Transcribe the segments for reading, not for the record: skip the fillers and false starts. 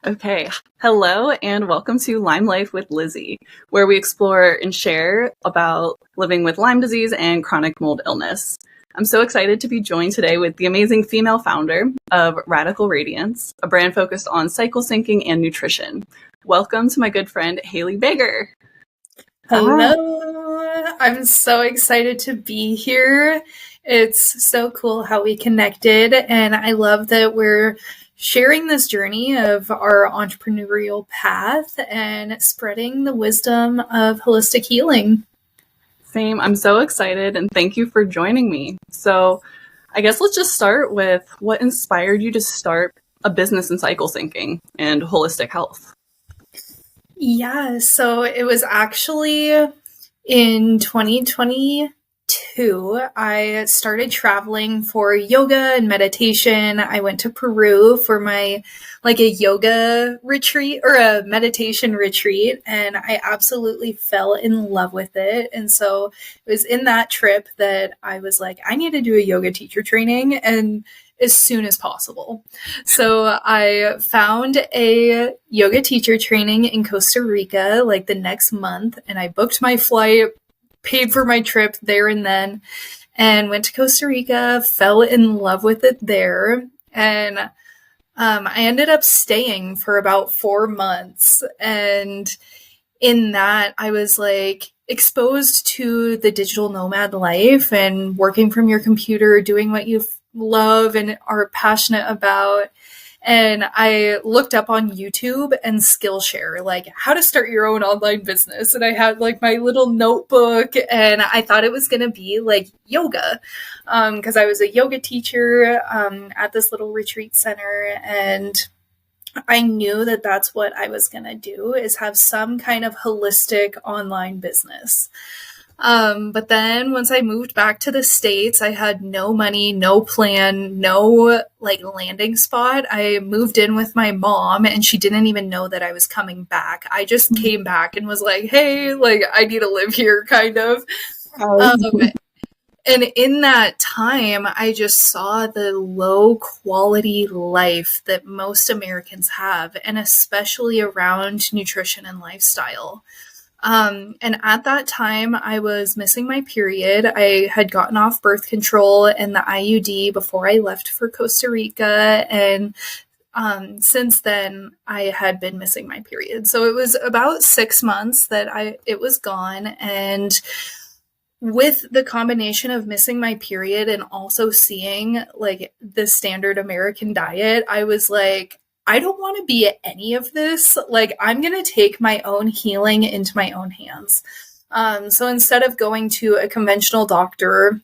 Okay, hello and welcome to Lyme Life with Lizzie, where we explore and share about living with Lyme disease and chronic mold illness. I'm so excited to be joined today with the amazing female founder of Radical Radiance, a brand focused on cycle syncing and nutrition. Welcome to my good friend, Hailey Begger. Hello! I'm so excited to be here. It's so cool how we connected, and I love that we're sharing this journey of our entrepreneurial path and spreading the wisdom of holistic healing. Same, I'm so excited and thank you for joining me. So I guess let's just start with what inspired you to start a business in cycle syncing and holistic health. Yeah, so it was actually in 2022, I started traveling for yoga and meditation. I went to Peru for a yoga retreat or a meditation retreat, and I absolutely fell in love with it. And so it was in that trip that I was like, I need to do a yoga teacher training and as soon as possible. So I found a yoga teacher training in Costa Rica like the next month, and I booked my flight, paid for my trip there and then, and went to Costa Rica, fell in love with it there. And I ended up staying for about 4 months. And in that, I was like exposed to the digital nomad life and working from your computer, doing what you love and are passionate about. And I looked up on YouTube and Skillshare, like how to start your own online business. And I had like my little notebook, and I thought it was going to be like yoga, because I was a yoga teacher at this little retreat center. And I knew that that's what I was going to do, is have some kind of holistic online business. But then once I moved back to the States, I had no money, no plan, no like landing spot. I moved in with my mom, and she didn't even know that I was coming back. I just came back and was like, hey, like I need to live here kind of. And in that time, I just saw the low quality life that most Americans have, and especially around nutrition and lifestyle. And at that time, I was missing my period. I had gotten off birth control and the IUD before I left for Costa Rica. And since then, I had been missing my period. So it was about 6 months that it was gone. And with the combination of missing my period and also seeing like the standard American diet, I was like, I don't want to be at any of this. Like, I'm going to take my own healing into my own hands. So instead of going to a conventional doctor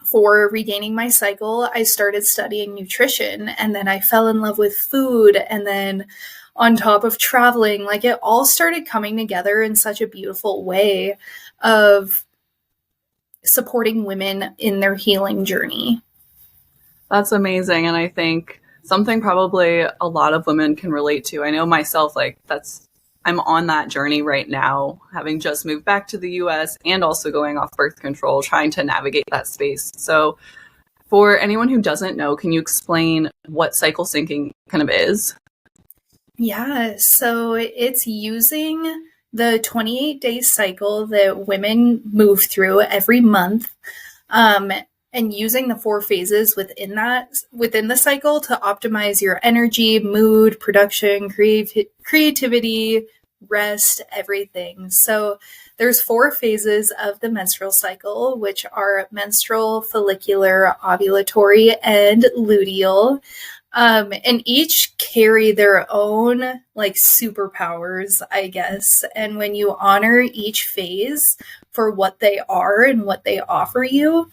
for regaining my cycle, I started studying nutrition, and then I fell in love with food. And then on top of traveling, like it all started coming together in such a beautiful way of supporting women in their healing journey. That's amazing. And I think something probably a lot of women can relate to. I know myself, I'm on that journey right now, having just moved back to the US and also going off birth control, trying to navigate that space. So for anyone who doesn't know, can you explain what cycle syncing kind of is? Yeah, so it's using the 28-day cycle that women move through every month, and using the 4 phases within the cycle to optimize your energy, mood, production, creativity, rest, everything. So there's 4 phases of the menstrual cycle, which are menstrual, follicular, ovulatory, and luteal. And each carry their own like superpowers, I guess. And when you honor each phase for what they are and what they offer you,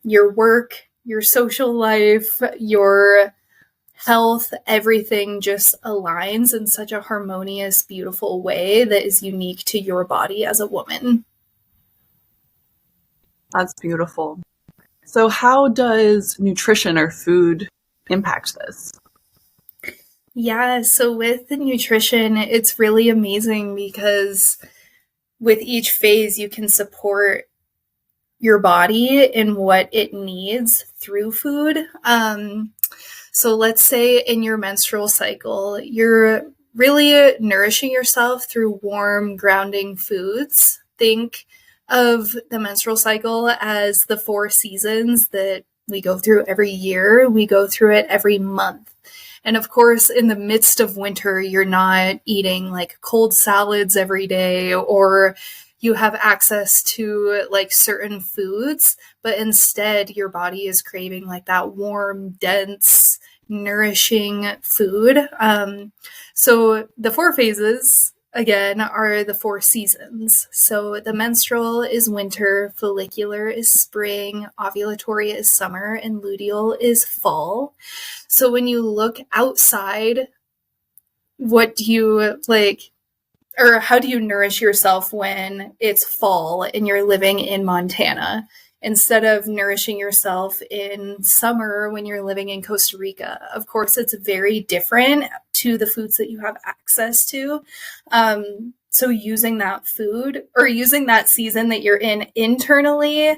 your work, your social life, your health, everything just aligns in such a harmonious, beautiful way that is unique to your body as a woman. That's beautiful. So how does nutrition or food impact this? Yeah, so with the nutrition, it's really amazing because with each phase, you can support your body in what it needs through food. So let's say in your menstrual cycle, you're really nourishing yourself through warm, grounding foods. Think of the menstrual cycle as the 4 seasons that we go through every year. We go through it every month. And of course, in the midst of winter, you're not eating like cold salads every day, or you have access to like certain foods, but instead your body is craving like that warm, dense, nourishing food. So the 4 phases, again, are the 4 seasons. So the menstrual is winter, follicular is spring, ovulatory is summer, and luteal is fall. So when you look outside, what do you like, or how do you nourish yourself when it's fall and you're living in Montana instead of nourishing yourself in summer when you're living in Costa Rica? Of course, it's very different to the foods that you have access to. So using that food or using that season that you're in internally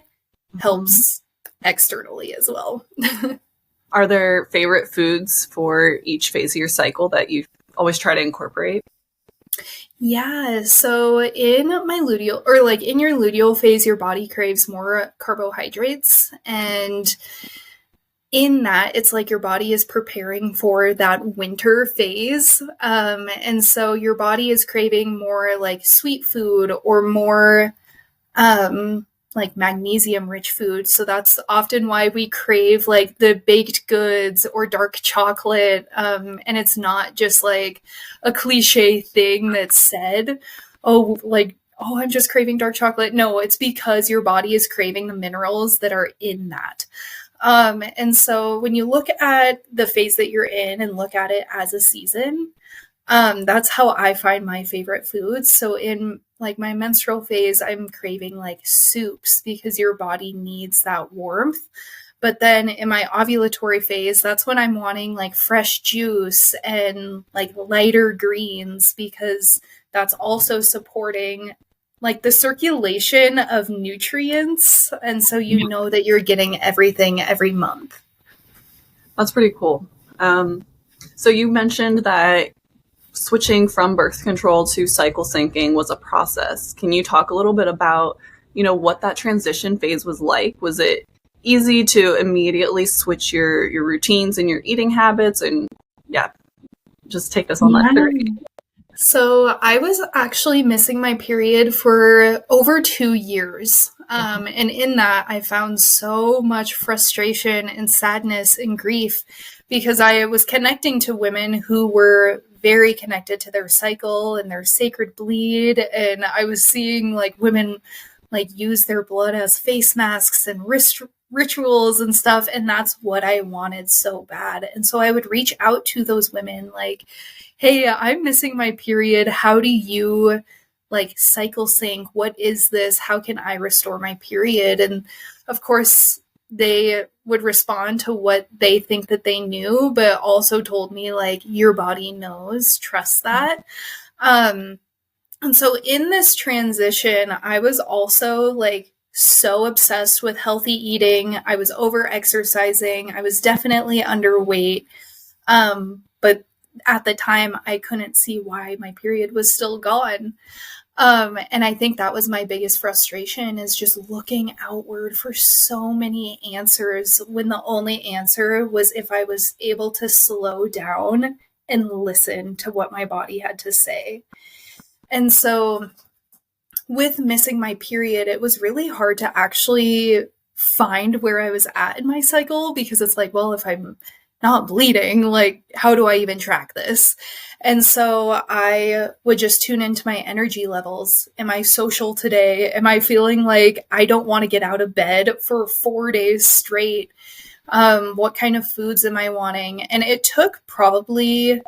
helps externally as well. Are there favorite foods for each phase of your cycle that you always try to incorporate? Yeah, so in my luteal, or like in your luteal phase, your body craves more carbohydrates. And in that, it's like your body is preparing for that winter phase. And so your body is craving more like sweet food or more like magnesium rich food. So that's often why we crave like the baked goods or dark chocolate. And it's not just like a cliche thing that's said, oh, like, oh, I'm just craving dark chocolate. No, it's because your body is craving the minerals that are in that. And so when you look at the phase that you're in and look at it as a season, that's how I find my favorite foods. So in like my menstrual phase, I'm craving like soups because your body needs that warmth. But then in my ovulatory phase, that's when I'm wanting like fresh juice and like lighter greens because that's also supporting like the circulation of nutrients. And so you know that you're getting everything every month. That's pretty cool. So you mentioned that switching from birth control to cycle syncing was a process. Can you talk a little bit about, what that transition phase was like? Was it easy to immediately switch your routines and your eating habits? And just take us on that journey. So I was actually missing my period for over 2 years. And in that, I found so much frustration and sadness and grief because I was connecting to women who were very connected to their cycle and their sacred bleed. And I was seeing like women like use their blood as face masks and rituals and stuff. And that's what I wanted so bad. And so I would reach out to those women like, hey, I'm missing my period. How do you like cycle sync? What is this? How can I restore my period? And of course, they would respond to what they think that they knew, but also told me like, your body knows, trust that. And so in this transition, I was also like so obsessed with healthy eating. I was over exercising. I was definitely underweight. But at the time, I couldn't see why my period was still gone. And I think that was my biggest frustration is just looking outward for so many answers when the only answer was if I was able to slow down and listen to what my body had to say. And so with missing my period, it was really hard to actually find where I was at in my cycle because it's like, well, if I'm not bleeding, like, how do I even track this? And so I would just tune into my energy levels. Am I social today? Am I feeling like I don't want to get out of bed for 4 days straight? What kind of foods am I wanting? And it took probably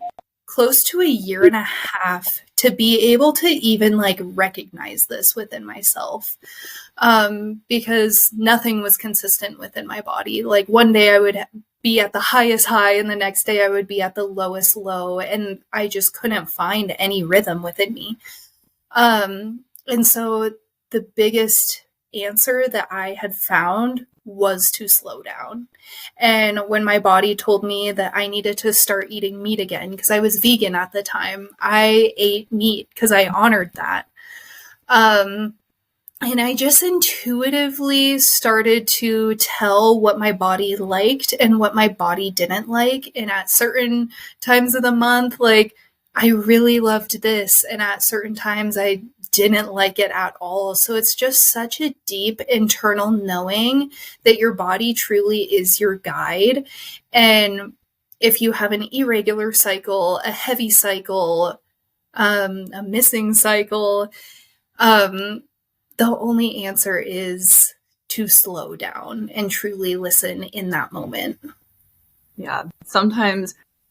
close to a year and a half to be able to even like recognize this within myself. Because nothing was consistent within my body. Like one day I would be at the highest high and the next day I would be at the lowest low, and I just couldn't find any rhythm within me. And so the biggest answer that I had found was to slow down. And when my body told me that I needed to start eating meat again, because I was vegan at the time, I ate meat because I honored that. And I just intuitively started to tell what my body liked and what my body didn't like. And at certain times of the month, like, I really loved this. And at certain times, I didn't like it at all. So it's just such a deep internal knowing that your body truly is your guide. And if you have an irregular cycle, a heavy cycle, a missing cycle, the only answer is to slow down and truly listen in that moment. Yeah.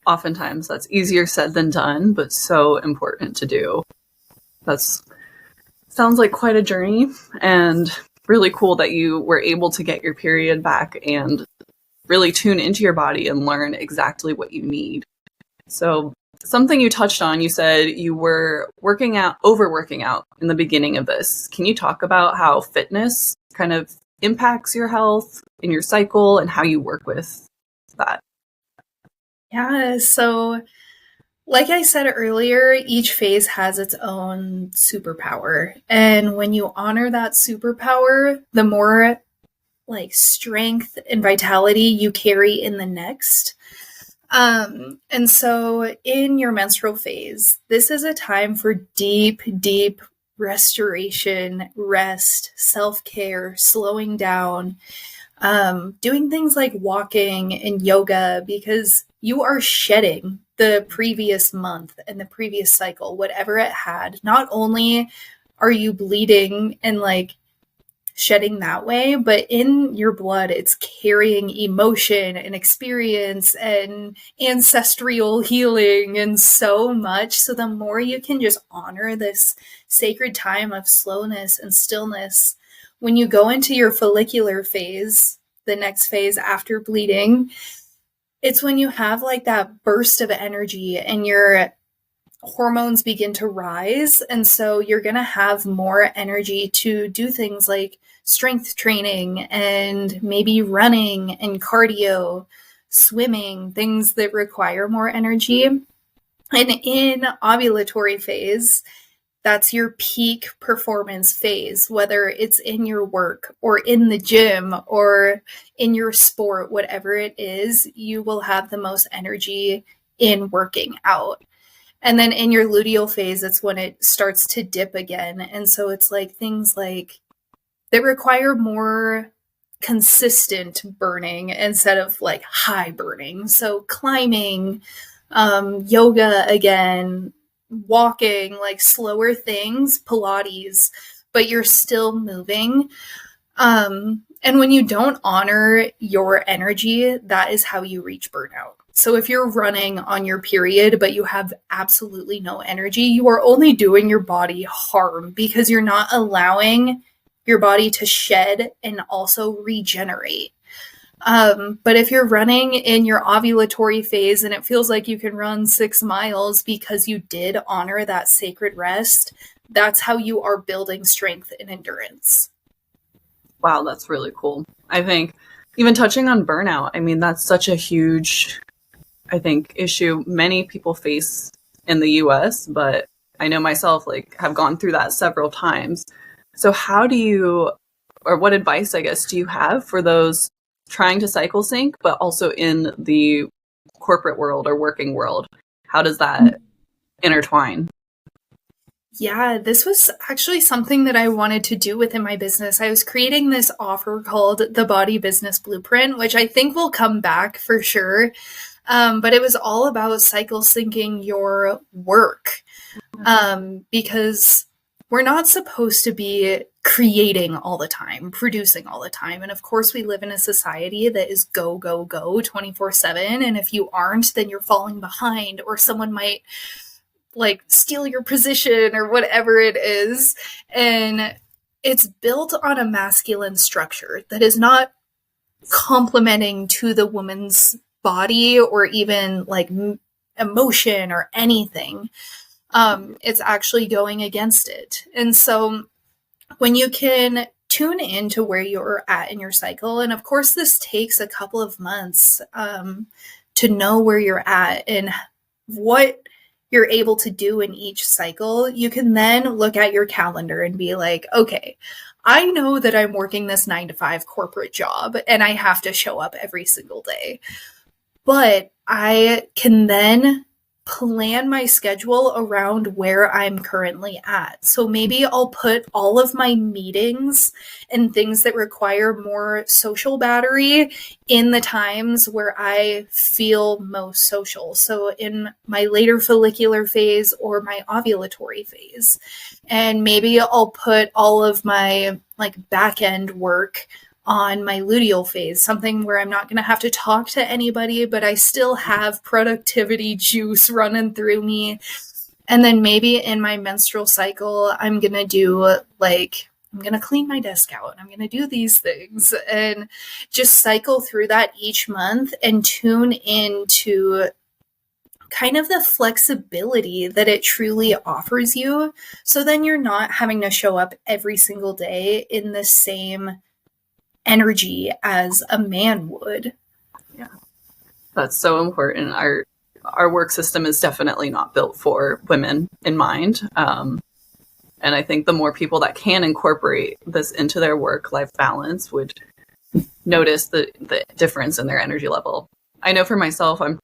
Oftentimes that's easier said than done, but so important to do. Sounds like quite a journey, and really cool that you were able to get your period back and really tune into your body and learn exactly what you need. So something you touched on, you said you were overworking out in the beginning of this. Can you talk about how fitness kind of impacts your health in your cycle and how you work with that? Yeah, so like I said earlier, each phase has its own superpower. And when you honor that superpower, the more like strength and vitality you carry in the next. And so in your menstrual phase, this is a time for deep, deep restoration, rest, self-care, slowing down, doing things like walking and yoga, because you are shedding the previous month and the previous cycle, whatever it had. Not only are you bleeding and like shedding that way, but in your blood, it's carrying emotion and experience and ancestral healing and so much. So the more you can just honor this sacred time of slowness and stillness, when you go into your follicular phase, the next phase after bleeding, it's when you have like that burst of energy and your hormones begin to rise. And so you're going to have more energy to do things like strength training and maybe running and cardio, swimming, things that require more energy. And in ovulatory phase, that's your peak performance phase, whether it's in your work or in the gym or in your sport, whatever it is, you will have the most energy in working out. And then in your luteal phase, that's when it starts to dip again. And so it's like things like that require more consistent burning instead of like high burning. So climbing, yoga again, walking, like slower things, Pilates, but you're still moving. And when you don't honor your energy, that is how you reach burnout. So if you're running on your period, but you have absolutely no energy, you are only doing your body harm because you're not allowing your body to shed and also regenerate. But if you're running in your ovulatory phase and it feels like you can run 6 miles because you did honor that sacred rest, that's how you are building strength and endurance. Wow, that's really cool. I think even touching on burnout, I mean, that's such a huge, I think, issue many people face in the US, but I know myself, like, have gone through that several times. So how do you, or what advice, I guess, do you have for those trying to cycle sync, but also in the corporate world or working world? How does that intertwine? Yeah, this was actually something that I wanted to do within my business. I was creating this offer called the Body Business Blueprint, which I think will come back for sure. But it was all about cycle syncing your work, because we're not supposed to be creating all the time, producing all the time. And of course, we live in a society that is go, go, go 24/7. And if you aren't, then you're falling behind, or someone might like steal your position or whatever it is. And it's built on a masculine structure that is not complementing to the woman's body or even like emotion or anything. It's actually going against it. And so when you can tune into where you're at in your cycle. And of course, this takes a couple of months to know where you're at and what you're able to do in each cycle. You can then look at your calendar and be like, okay, I know that I'm working this 9-to-5 corporate job and I have to show up every single day. But I can then plan my schedule around where I'm currently at. So maybe I'll put all of my meetings and things that require more social battery in the times where I feel most social. So in my later follicular phase or my ovulatory phase. And maybe I'll put all of my like back end work on my luteal phase, something where I'm not going to have to talk to anybody, but I still have productivity juice running through me. And then maybe in my menstrual cycle, I'm going to do like, I'm going to clean my desk out. I'm going to do these things and just cycle through that each month and tune into kind of the flexibility that it truly offers you. So then you're not having to show up every single day in the same energy as a man would. Yeah, that's so important. Our work system is definitely not built for women in mind, and I think the more people that can incorporate this into their work-life balance would notice the difference in their energy level. I know for myself, I'm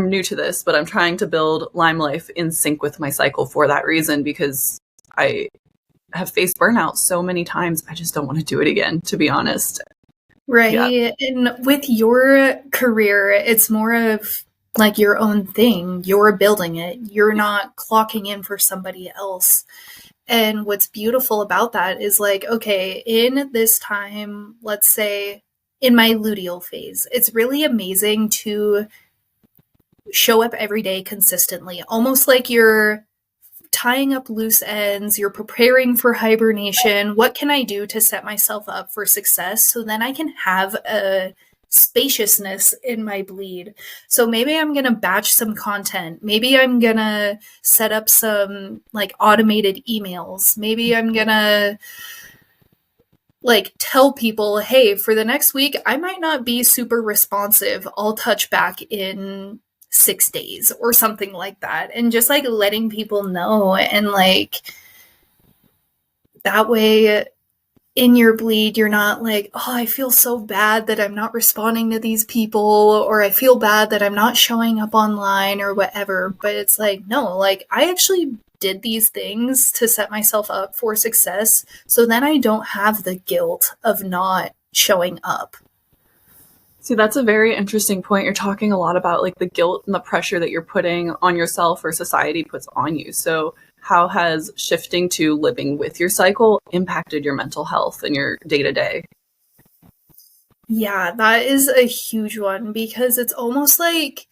new to this, but I'm trying to build Lyme Life in sync with my cycle for that reason, because I have faced burnout so many times. I just don't want to do it again, to be honest. Right. Yeah. And with your career, it's more of like your own thing. You're building it. You're not clocking in for somebody else. And what's beautiful about that is like, okay, in this time, let's say in my luteal phase, it's really amazing to show up every day consistently, almost like you're tying up loose ends, you're preparing for hibernation. What can I do to set myself up for success so then I can have a spaciousness in my bleed? So maybe I'm going to batch some content. Maybe I'm going to set up some like automated emails. Maybe I'm going to like tell people, hey, for the next week, I might not be super responsive. I'll touch back in 6 days or something like that. And just like letting people know, and like that way in your bleed, you're not like, oh, I feel so bad that I'm not responding to these people, or I feel bad that I'm not showing up online or whatever. But it's like, no, like I actually did these things to set myself up for success. So then I don't have the guilt of not showing up. See, that's a very interesting point. You're talking a lot about like the guilt and the pressure that you're putting on yourself or society puts on you. So how has shifting to living with your cycle impacted your mental health and your day-to-day? Yeah, that is a huge one, because it's almost like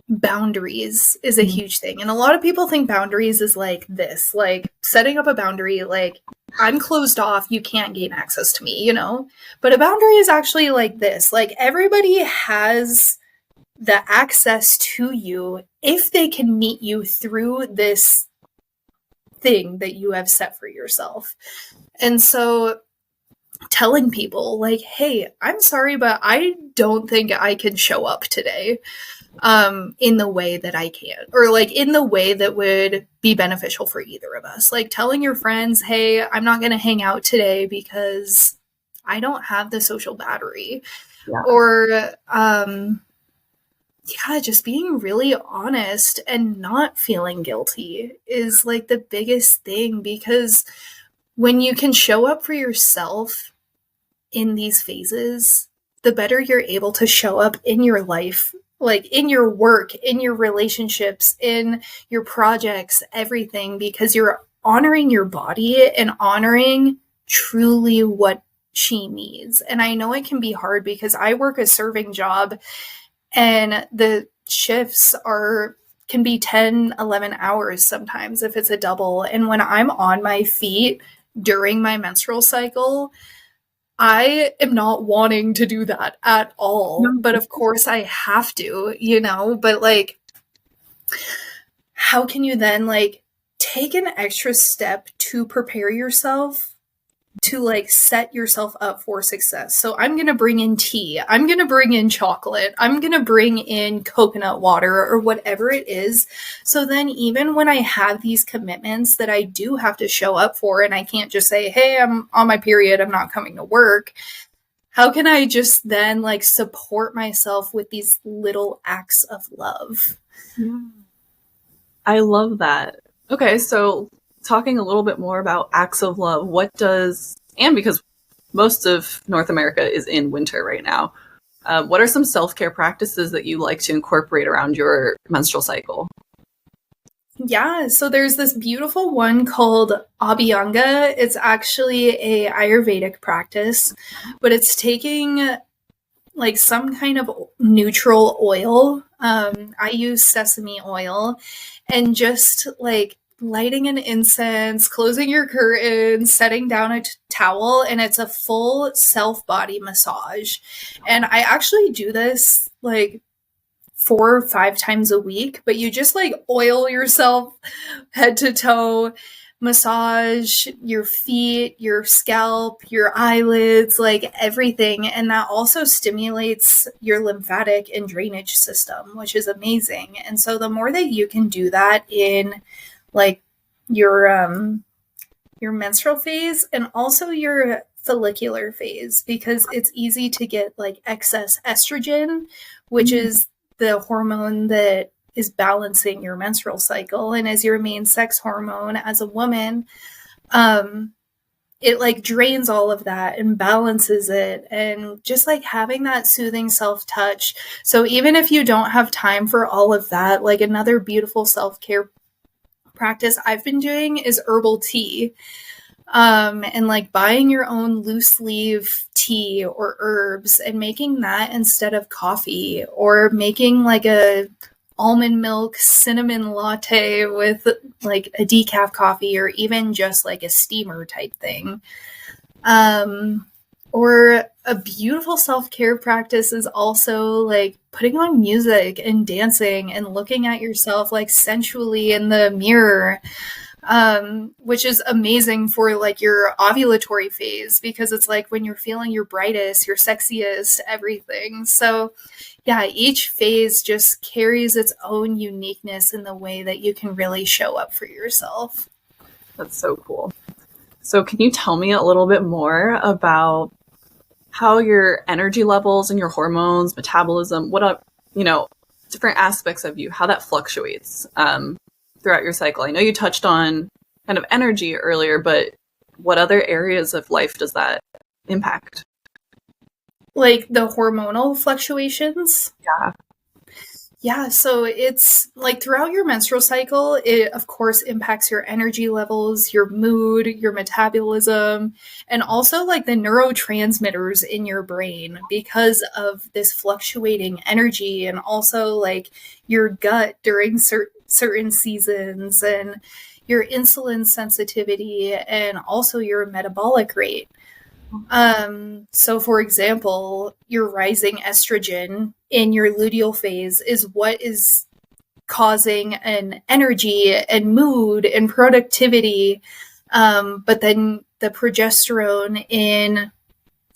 boundaries is a huge thing. And a lot of people think boundaries is like this, like setting up a boundary, like I'm closed off, you can't gain access to me, you know? But a boundary is actually like this, like everybody has the access to you if they can meet you through this thing that you have set for yourself. And so telling people like, hey, I'm sorry, but I don't think I can show up today in the way that I can, or like in the way that would be beneficial for either of us. Like telling your friends, hey, I'm not going to hang out today because I don't have the social battery. Yeah. Or, yeah, just being really honest and not feeling guilty is like the biggest thing, because when you can show up for yourself in these phases, the better you're able to show up in your life, like in your work, in your relationships, in your projects, everything, because you're honoring your body and honoring truly what she needs. And I know it can be hard because I work a serving job and the shifts can be 10, 11 hours sometimes if it's a double. And when I'm on my feet during my menstrual cycle, I am not wanting to do that at all. But of course I have to, you know, but like, how can you then like take an extra step to prepare yourself to like set yourself up for success. So I'm going to bring in tea. I'm going to bring in chocolate. I'm going to bring in coconut water or whatever it is. So then even when I have these commitments that I do have to show up for, and I can't just say, hey, I'm on my period, I'm not coming to work. How can I just then like support myself with these little acts of love? Yeah. I love that. Okay, so talking a little bit more about acts of love, and because most of North America is in winter right now, what are some self-care practices that you like to incorporate around your menstrual cycle? Yeah, so there's this beautiful one called Abhyanga. It's actually a Ayurvedic practice, but it's taking like some kind of neutral oil. I use sesame oil and just like lighting an incense, closing your curtains, setting down a towel, and it's a full self body massage. And I actually do this like 4 or 5 times a week, but you just like oil yourself head to toe, massage your feet, your scalp, your eyelids, like everything. And that also stimulates your lymphatic and drainage system, which is amazing. And so the more that you can do that in like your menstrual phase and also your follicular phase, because it's easy to get like excess estrogen, which is the hormone that is balancing your menstrual cycle and is your main sex hormone as a woman. It like drains all of that and balances it, and just like having that soothing self-touch. So even if you don't have time for all of that, like another beautiful self-care practice I've been doing is herbal tea. And like buying your own loose leaf tea or herbs and making that instead of coffee, or making like a almond milk cinnamon latte with like a decaf coffee, or even just like a steamer type thing. Or a beautiful self-care practice is also like putting on music and dancing and looking at yourself like sensually in the mirror. Which is amazing for like your ovulatory phase, because it's like when you're feeling your brightest, your sexiest, everything. So yeah, each phase just carries its own uniqueness in the way that you can really show up for yourself. That's so cool. So can you tell me a little bit more about how your energy levels and your hormones, metabolism, different aspects of you, how that fluctuates throughout your cycle? I know you touched on kind of energy earlier, but what other areas of life does that impact? Like the hormonal fluctuations? Yeah. Yeah, so it's like throughout your menstrual cycle, it of course impacts your energy levels, your mood, your metabolism, and also like the neurotransmitters in your brain because of this fluctuating energy, and also like your gut during certain seasons, and your insulin sensitivity, and also your metabolic rate. So for example, your rising estrogen in your luteal phase is what is causing an energy and mood and productivity. But then the progesterone in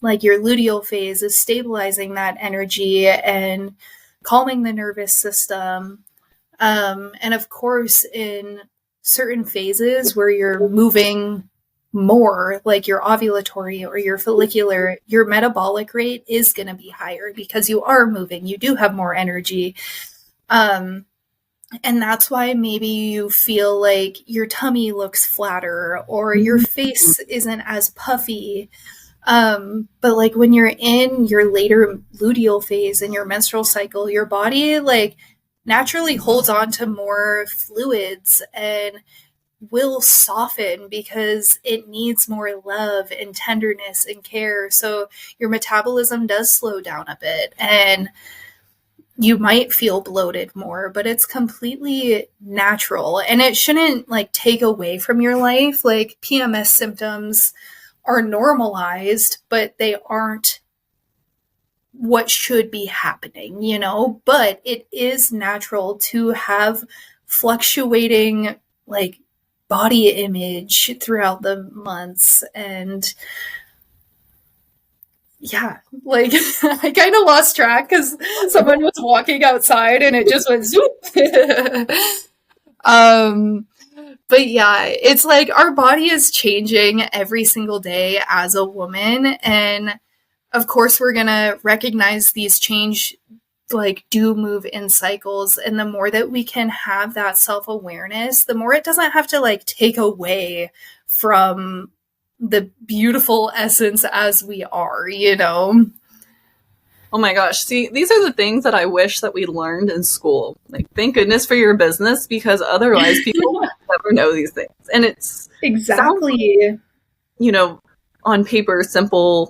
like your luteal phase is stabilizing that energy and calming the nervous system. And of course, in certain phases where you're moving more, like your ovulatory or your follicular, your metabolic rate is going to be higher because you are moving, you do have more energy. And that's why maybe you feel like your tummy looks flatter or your face isn't as puffy. But like when you're in your later luteal phase in your menstrual cycle, your body like naturally holds on to more fluids and will soften because it needs more love and tenderness and care. So your metabolism does slow down a bit, and you might feel bloated more, but it's completely natural, and it shouldn't like take away from your life. Like PMS symptoms are normalized, but they aren't what should be happening, but it is natural to have fluctuating like body image throughout the months. And yeah, like I kind of lost track because someone was walking outside and it just went zoop. um, but yeah, it's like our body is changing every single day as a woman. And of course, we're going to recognize these change, like, do move in cycles. And the more that we can have that self-awareness, the more it doesn't have to like take away from the beautiful essence as we are, you know? Oh my gosh. See, these are the things that I wish that we learned in school. Like, thank goodness for your business, because otherwise people would never know these things. And it's exactly, sounds, you know, on paper, simple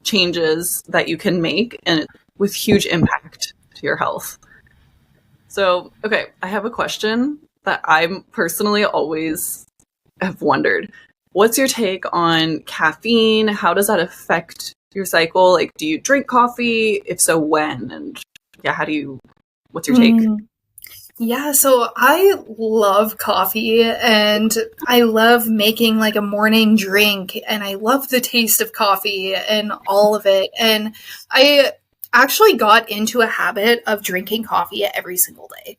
changes that you can make and with huge impact to your health. So, okay, I have a question that I'm personally always have wondered. What's your take on caffeine? How does that affect your cycle? Like, do you drink coffee? If so, when? And yeah, what's your take? Yeah, so I love coffee and I love making like a morning drink, and I love the taste of coffee and all of it. And I actually got into a habit of drinking coffee every single day.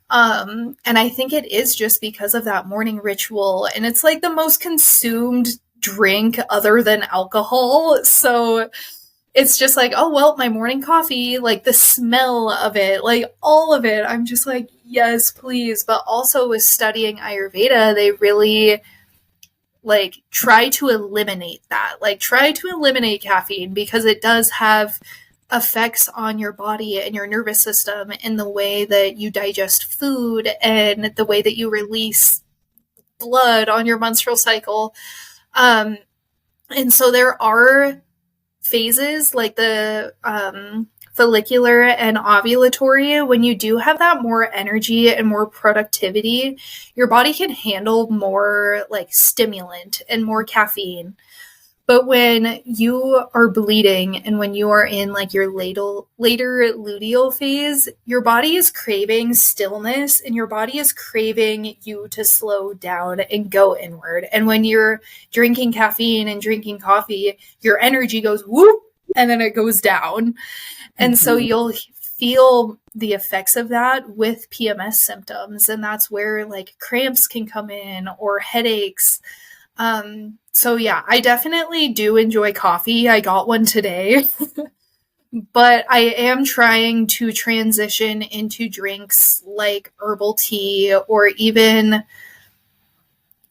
And I think it is just because of that morning ritual, and it's like the most consumed drink other than alcohol. So it's just like, oh, well, my morning coffee, like the smell of it, like all of it. I'm just like, yes, please. But also with studying Ayurveda, they really like try to eliminate that, like try to eliminate caffeine, because it does have effects on your body and your nervous system in the way that you digest food and the way that you release blood on your menstrual cycle. And so there are phases like the follicular and ovulatory. When you do have that more energy and more productivity, your body can handle more like stimulant and more caffeine. But when you are bleeding and when you are in like your later luteal phase, your body is craving stillness and your body is craving you to slow down and go inward. And when you're drinking caffeine and drinking coffee, your energy goes whoop and then it goes down. And so you'll feel the effects of that with PMS symptoms. And that's where like cramps can come in or headaches. So yeah, I definitely do enjoy coffee. I got one today, but I am trying to transition into drinks like herbal tea or even,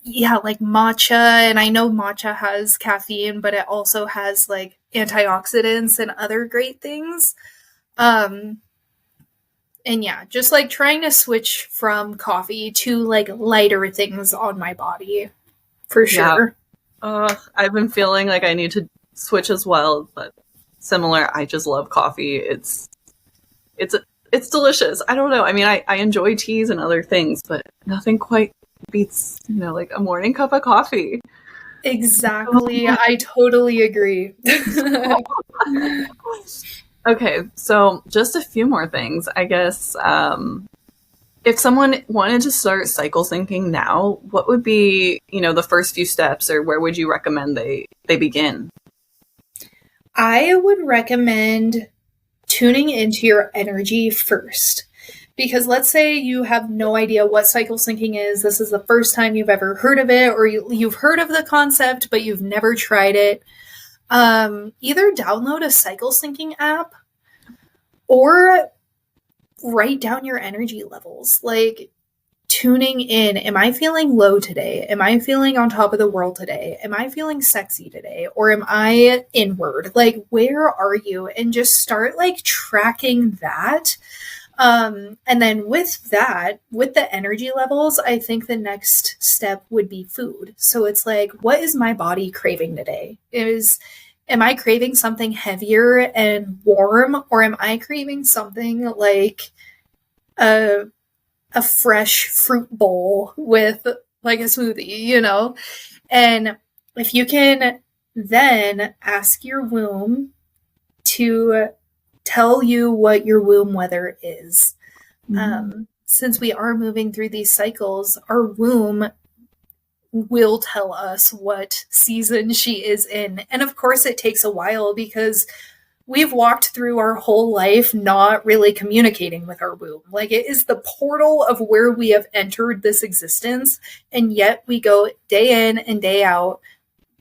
yeah, like matcha. And I know matcha has caffeine, but it also has like antioxidants and other great things. And yeah, just like trying to switch from coffee to like lighter things on my body. For sure. I've been feeling like I need to switch as well, but similar. I just love coffee. It's delicious. I don't know. I mean, I enjoy teas and other things, but nothing quite beats, like a morning cup of coffee. Exactly. I totally agree. Okay, so just a few more things. I guess if someone wanted to start cycle syncing now, what would be, the first few steps, or where would you recommend they begin? I would recommend tuning into your energy first. Because let's say you have no idea what cycle syncing is. This is the first time you've ever heard of it, or you've heard of the concept, but you've never tried it. Either download a cycle syncing app or write down your energy levels, like tuning in. Am I feeling low today? Am I feeling on top of the world today? Am I feeling sexy today? Or am I inward? Like, where are you? And just start like tracking that. And then with that, with the energy levels, I think the next step would be food. So it's like, what is my body craving today? Am I craving something heavier and warm, or am I craving something like a fresh fruit bowl with like a smoothie, And if you can then ask your womb to tell you what your womb weather is. Since we are moving through these cycles, our womb will tell us what season she is in. And of course, it takes a while because we've walked through our whole life not really communicating with our womb. Like, it is the portal of where we have entered this existence, and yet we go day in and day out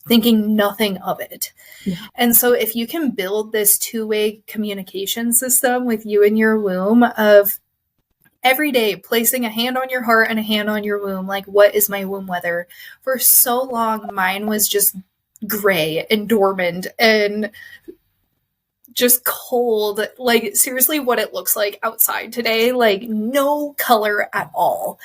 thinking nothing of it. Yeah. And so if you can build this two-way communication system with you and your womb of every day placing a hand on your heart and a hand on your womb, like, what is my womb weather? For so long, mine was just gray and dormant and just cold, like, seriously what it looks like outside today, like no color at all.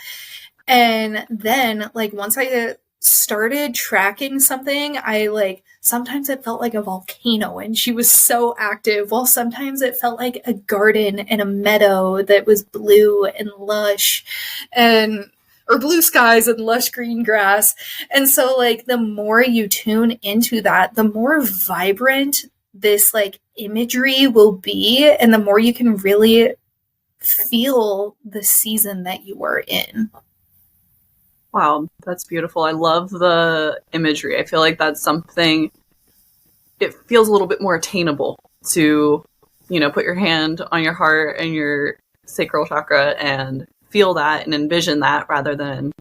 And then, like, once I started tracking something, I, like, sometimes it felt like a volcano and she was so active, while sometimes it felt like a garden and a meadow that was blue and lush, and or blue skies and lush green grass. And so, like, the more you tune into that, the more vibrant this, like, imagery will be, and the more you can really feel the season that you are in. Wow, that's beautiful. I love the imagery. I feel like that's something, it feels a little bit more attainable to, you know, put your hand on your heart and your sacral chakra and feel that and envision that, rather than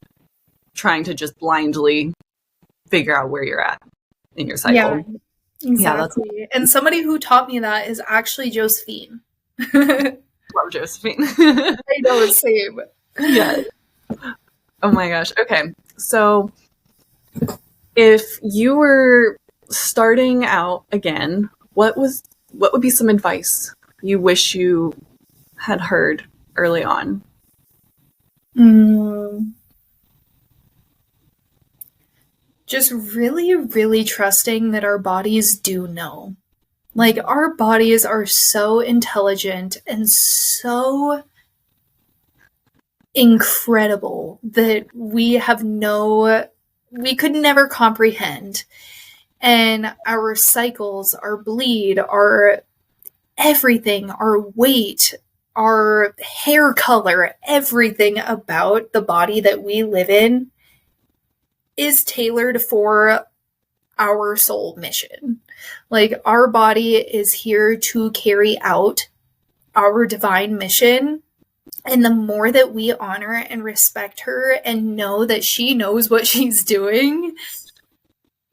trying to just blindly figure out where you're at in your cycle. Yeah. Exactly. Yeah, and somebody who taught me that is actually Josephine. Love Josephine. I know, same. Yeah. Oh my gosh. Okay. So if you were starting out again, what would be some advice you wish you had heard early on? Just really, really trusting that our bodies do know. Like, our bodies are so intelligent and so incredible that we could never comprehend. And our cycles, our bleed, our everything, our weight, our hair color, everything about the body that we live in is tailored for our soul mission. Like, our body is here to carry out our divine mission. And the more that we honor and respect her and know that she knows what she's doing,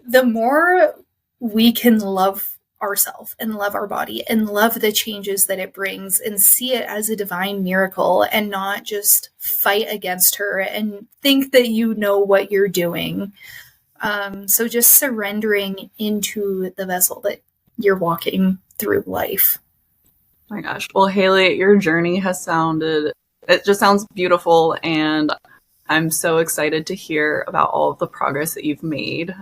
the more we can love ourselves and love our body and love the changes that it brings and see it as a divine miracle, and not just fight against her and think that you know what you're doing. So just surrendering into the vessel that you're walking through life. Oh my gosh. Well, Hailey, your journey it just sounds beautiful, and I'm so excited to hear about all of the progress that you've made.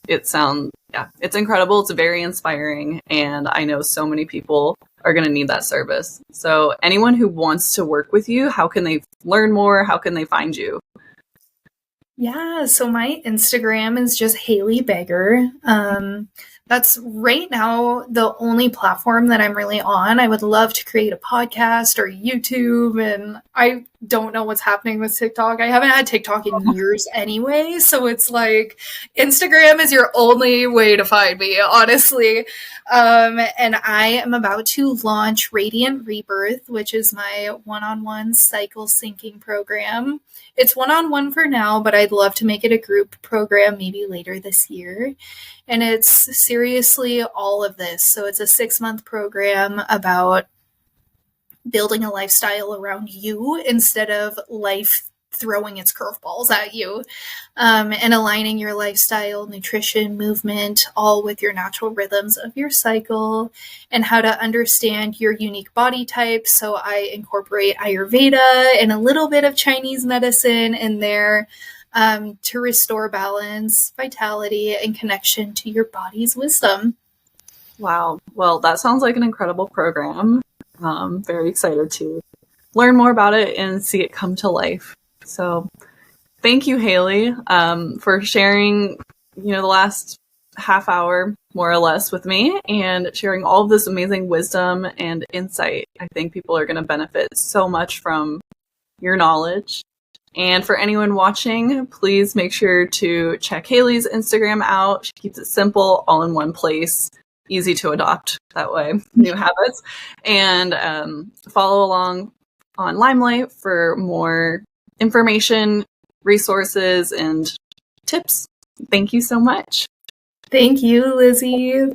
It's incredible. It's very inspiring, and I know so many people are going to need that service. So anyone who wants to work with you, how can they learn more? How can they find you? Yeah, so my Instagram is just Hailey Begger. That's right now the only platform that I'm really on. I would love to create a podcast or YouTube, and I don't know what's happening with TikTok. I haven't had TikTok in years anyway, so it's like Instagram is your only way to find me, honestly. And I am about to launch Radiant Rebirth, which is my one-on-one cycle syncing program. It's one-on-one for now, but I'd love to make it a group program maybe later this year. And it's seriously all of this. So it's a 6-month program about building a lifestyle around you instead of life throwing its curveballs at you, and aligning your lifestyle, nutrition, movement, all with your natural rhythms of your cycle, and how to understand your unique body type. So I incorporate Ayurveda and a little bit of Chinese medicine in there, to restore balance, vitality, and connection to your body's wisdom. Wow. Well, that sounds like an incredible program. Very excited to learn more about it and see it come to life. So thank you, Hailey, for sharing, the last half hour, more or less, with me, and sharing all of this amazing wisdom and insight. I think people are going to benefit so much from your knowledge. And for anyone watching, please make sure to check Hailey's Instagram out. She keeps it simple, all in one place, easy to adopt that way, new habits. And follow along on Limelight for more information, resources, and tips. Thank you so much. Thank you, Lizzie.